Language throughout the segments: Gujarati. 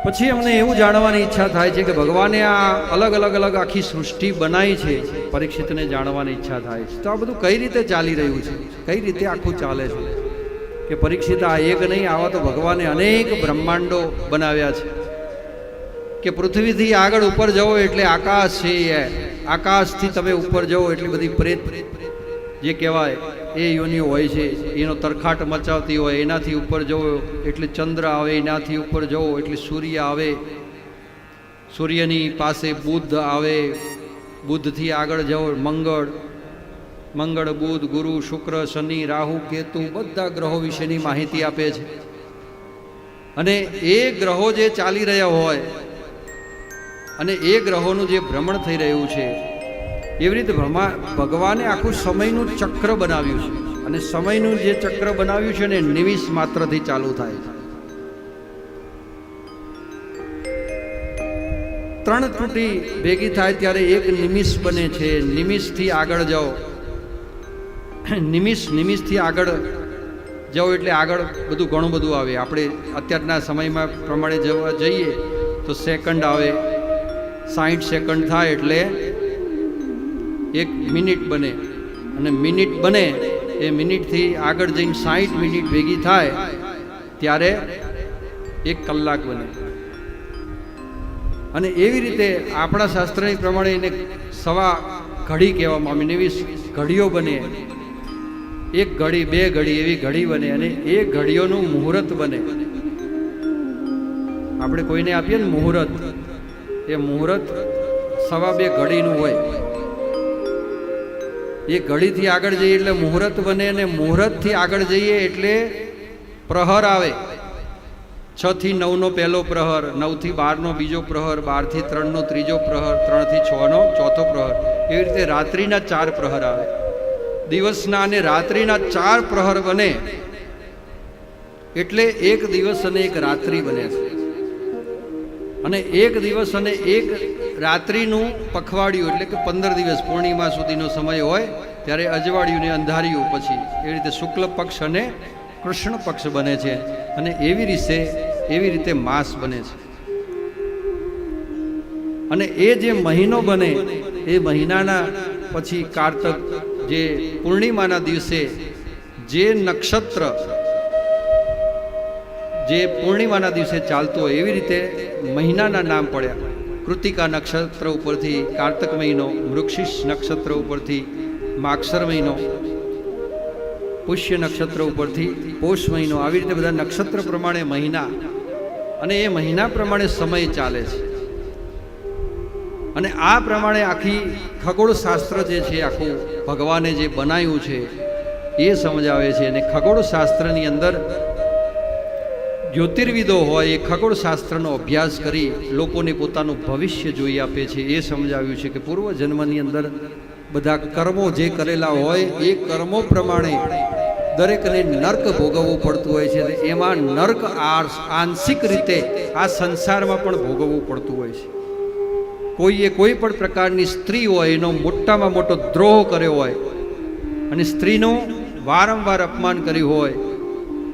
પછી અમને એવું જાણવાની ઈચ્છા થાય છે કે ભગવાને આ અલગ અલગ અલગ આખી સૃષ્ટિ બનાવી છે, પરીક્ષિતને જાણવાની ઈચ્છા થાય છે. તો આ બધું કઈ રીતે ચાલી રહ્યું છે, કઈ રીતે આખું ચાલે છે? કે પરીક્ષિત આ એક નહીં, આવા તો ભગવાને અનેક બ્રહ્માંડો બનાવ્યા છે. કે પૃથ્વીથી આગળ ઉપર જવો એટલે આકાશ છે, આકાશથી તમે ઉપર જવો એટલી બધી પ્રેત જે કહેવાય એ યોનિઓ હોય છે, એનો તરખાટ મચાવતી હોય. એનાથી ઉપર જવો એટલે ચંદ્ર આવે, એનાથી ઉપર જવો એટલે સૂર્ય આવે, સૂર્યની પાસે બુધ આવે, બુધથી આગળ જવો મંગળ બુધ ગુરુ શુક્ર શનિ રાહુ કેતુ બધા ગ્રહો વિશેની માહિતી આપે છે. અને એ ગ્રહો જે ચાલી રહ્યા હોય અને એ ગ્રહોનું જે ભ્રમણ થઈ રહ્યું છે, એવી રીતે ભગવાને આખું સમયનું ચક્ર બનાવ્યું છે. અને સમયનું જે ચક્ર બનાવ્યું છે ને નિમિષ માત્રથી ચાલુ થાય છે. 3 ત્રુટી ભેગી થાય ત્યારે એક નિમિષ બને છે. નિમિષથી આગળ જાઓ, નિમિષથી આગળ જાઓ એટલે આગળ બધું ઘણું બધું આવે. આપણે અત્યારના સમયમાં પ્રમાણે જઈએ તો સેકન્ડ આવે, 60 સેકન્ડ થાય એટલે 1 મિનિટ બને, અને મિનિટ બને એ મિનિટથી આગળ જઈને 60 મિનિટ ભેગી થાય ત્યારે 1 કલાક બને. અને એવી રીતે આપણા શાસ્ત્રની પ્રમાણે એને સવા ઘડી કહેવામાં આવે. 29 ઘડીઓ બને, 1 ઘડી 2 ઘડી એવી ઘડી બને, અને એ ઘડીઓનું મુહૂર્ત બને. આપણે કોઈને આપીએ ને મુહૂર્ત, એ મુહૂર્ત સવા 2 ઘડીનું હોય. એ ઘડીથી આગળ જઈએ એટલે મુહૂર્ત બને, અને મુહૂર્તથી આગળ જઈએ એટલે પ્રહર આવે. 6 થી 9 નો પહેલો પ્રહર, 9 થી 12 નો બીજો પ્રહર, 12 થી 3 નો ત્રીજો પ્રહર, 3 થી 6 નો ચોથો પ્રહર. એવી રીતે રાત્રિના 4 પ્રહર આવે. દિવસના અને રાત્રિના 4 પ્રહર બને એટલે 1 દિવસ અને 1 રાત્રિ બને છે. અને 1 દિવસ અને 1 રાત્રિનું પખવાડિયું એટલે કે 15 દિવસ પૂર્ણિમા સુધીનો સમય હોય ત્યારે અજવાળિયું ને અંધારિયું, પછી એવી રીતે શુક્લ પક્ષ અને કૃષ્ણ પક્ષ બને છે. અને એવી રીતે માસ બને છે. અને એ જે મહિનો બને એ મહિનાના પછી કારતક જે પૂર્ણિમાના દિવસે જે નક્ષત્ર જે પૂર્ણિમાના દિવસે ચાલતો હોય એવી રીતે મહિનાના નામ પડ્યા. કૃતિકા નક્ષત્ર ઉપરથી કારતક મહિનો, મૃગશીર્ષ નક્ષત્ર ઉપરથી માગસર મહિનો, પુષ્ય નક્ષત્ર ઉપરથી પોષ મહિનો. આવી રીતે બધા નક્ષત્ર પ્રમાણે મહિના, અને એ મહિના પ્રમાણે સમય ચાલે છે. અને આ પ્રમાણે આખી ખગોળશાસ્ત્ર જે છે આખું ભગવાને જે બનાવ્યું છે એ સમજાવે છે. અને ખગોળશાસ્ત્રની અંદર જ્યોતિર્વિદો હોય એ ખગોળશાસ્ત્રનો અભ્યાસ કરી લોકોને પોતાનું ભવિષ્ય જોઈ આપે છે. એ સમજાવ્યું છે કે પૂર્વ જન્મની અંદર બધા કર્મો જે કરેલા હોય એ કર્મો પ્રમાણે દરેકને નર્ક ભોગવવું પડતું હોય છે. એમાં નર્ક આંશિક રીતે આ સંસારમાં પણ ભોગવવું પડતું હોય છે. કોઈએ કોઈ પણ પ્રકારની સ્ત્રી હોય એનો મોટામાં મોટો દ્રોહ કર્યો હોય, અને સ્ત્રીનું વારંવાર અપમાન કર્યું હોય,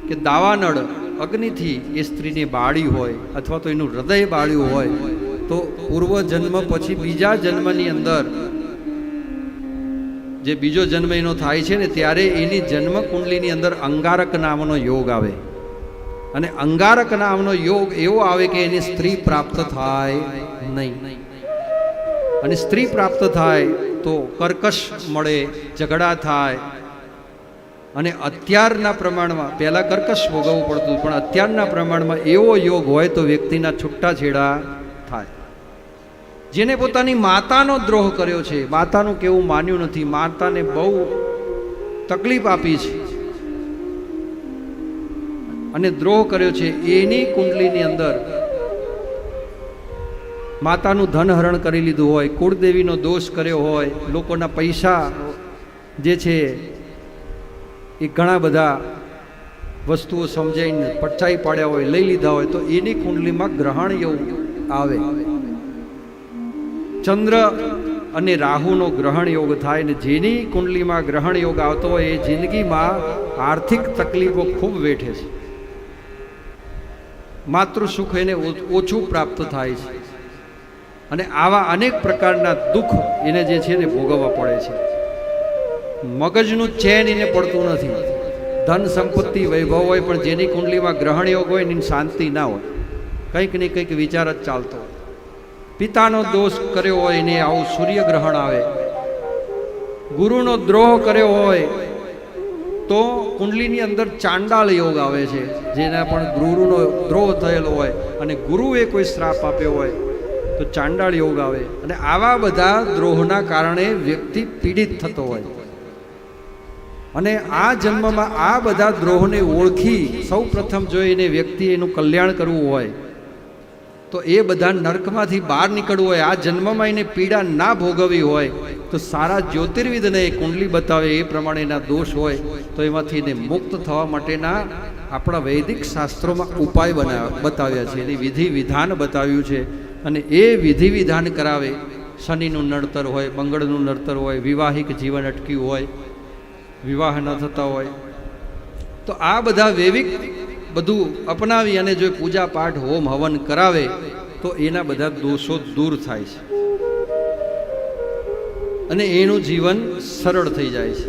કે દાવાનળ અગ્નિથી એ સ્ત્રીને બાળી હોય અથવા તો એનું હૃદય બાળ્યું હોય, તો પૂર્વ જન્મ પછી બીજા જન્મની અંદર જે બીજો જન્મ એનો થાય છે ને ત્યારે એની જન્મ કુંડલીની અંદર અંગારક નામનો યોગ આવે. અને અંગારક નામનો યોગ એવો આવે કે એની સ્ત્રી પ્રાપ્ત થાય નહીં. અને સ્ત્રી પ્રાપ્ત થાય તો કર્કશ મળે, ઝઘડા થાય. અને અત્યારના પ્રમાણમાં પહેલાં કર્કશ ભોગવવું પડતું, પણ અત્યારના પ્રમાણમાં એવો યોગ હોય તો વ્યક્તિના છૂટાછેડા થાય. જેને પોતાની માતાનો દ્રોહ કર્યો છે, માતાનું કેવું માન્યું નથી, માતાને બહુ તકલીફ આપી છે અને દ્રોહ કર્યો છે, એની કુંડલીની અંદર માતાનું ધનહરણ કરી લીધું હોય, કુળદેવીનો દોષ કર્યો હોય, લોકોના પૈસા જે છે એ ઘણા બધા વસ્તુઓ સમજાઈને પચાઈ પાડ્યા હોય, લઈ લીધા હોય, તો એની કુંડલીમાં ગ્રહણ એવું આવે. ચંદ્ર અને રાહુનો ગ્રહણ યોગ થાય, ને જેની કુંડલીમાં ગ્રહણ યોગ આવતો હોય એ જિંદગીમાં આર્થિક તકલીફો ખૂબ વેઠે છે. માતૃ સુખ એને ઓછું પ્રાપ્ત થાય છે અને આવા અનેક પ્રકારના દુઃખ એને જે છે ને ભોગવવા પડે છે. મગજનું ચેન એને પડતું નથી. ધન સંપત્તિ વૈભવ હોય પણ જેની કુંડલીમાં ગ્રહણ યોગ હોય એની શાંતિ ના હોય, કંઈક ને કંઈક વિચાર જ ચાલતો હોય. પિતાનો દોષ કર્યો હોય એને આવું સૂર્યગ્રહણ આવે, ગુરુનો દ્રોહ કર્યો હોય તો કુંડલીની અંદર ચાંડાળ યોગ આવે છે, જેના પણ ગુરુનો દ્રોહ થયેલો હોય અને ગુરુએ કોઈ શ્રાપ આપ્યો હોય તો ચાંડાળ યોગ આવે. અને આવા બધા દ્રોહના કારણે વ્યક્તિ પીડિત થતો હોય અને આ જન્મમાં આ બધા દ્રોહને ઓળખી સૌ પ્રથમ જો એને વ્યક્તિ એનું કલ્યાણ કરવું હોય તો એ બધા નર્કમાંથી બહાર નીકળવું હોય, આ જન્મમાં એને પીડા ના ભોગવવી હોય તો સારા જ્યોતિર્વિદને એ કુંડલી બતાવે એ પ્રમાણેના દોષ હોય તો એમાંથી એને મુક્ત થવા માટેના આપણા વૈદિક શાસ્ત્રોમાં ઉપાય બતાવ્યા છે, એની વિધિ વિધાન બતાવ્યું છે. અને એ વિધિ વિધાન કરાવે. શનિનું નડતર હોય, મંગળનું નડતર હોય, વિવાહિક જીવન અટક્યું હોય, વિવાહ ન થતા હોય તો આ બધા વૈદિક બધું અપનાવી અને જો પૂજા પાઠ હોમ હવન કરાવે તો એના બધા દોષો દૂર થાય છે અને એનું જીવન સરળ થઈ જાય છે.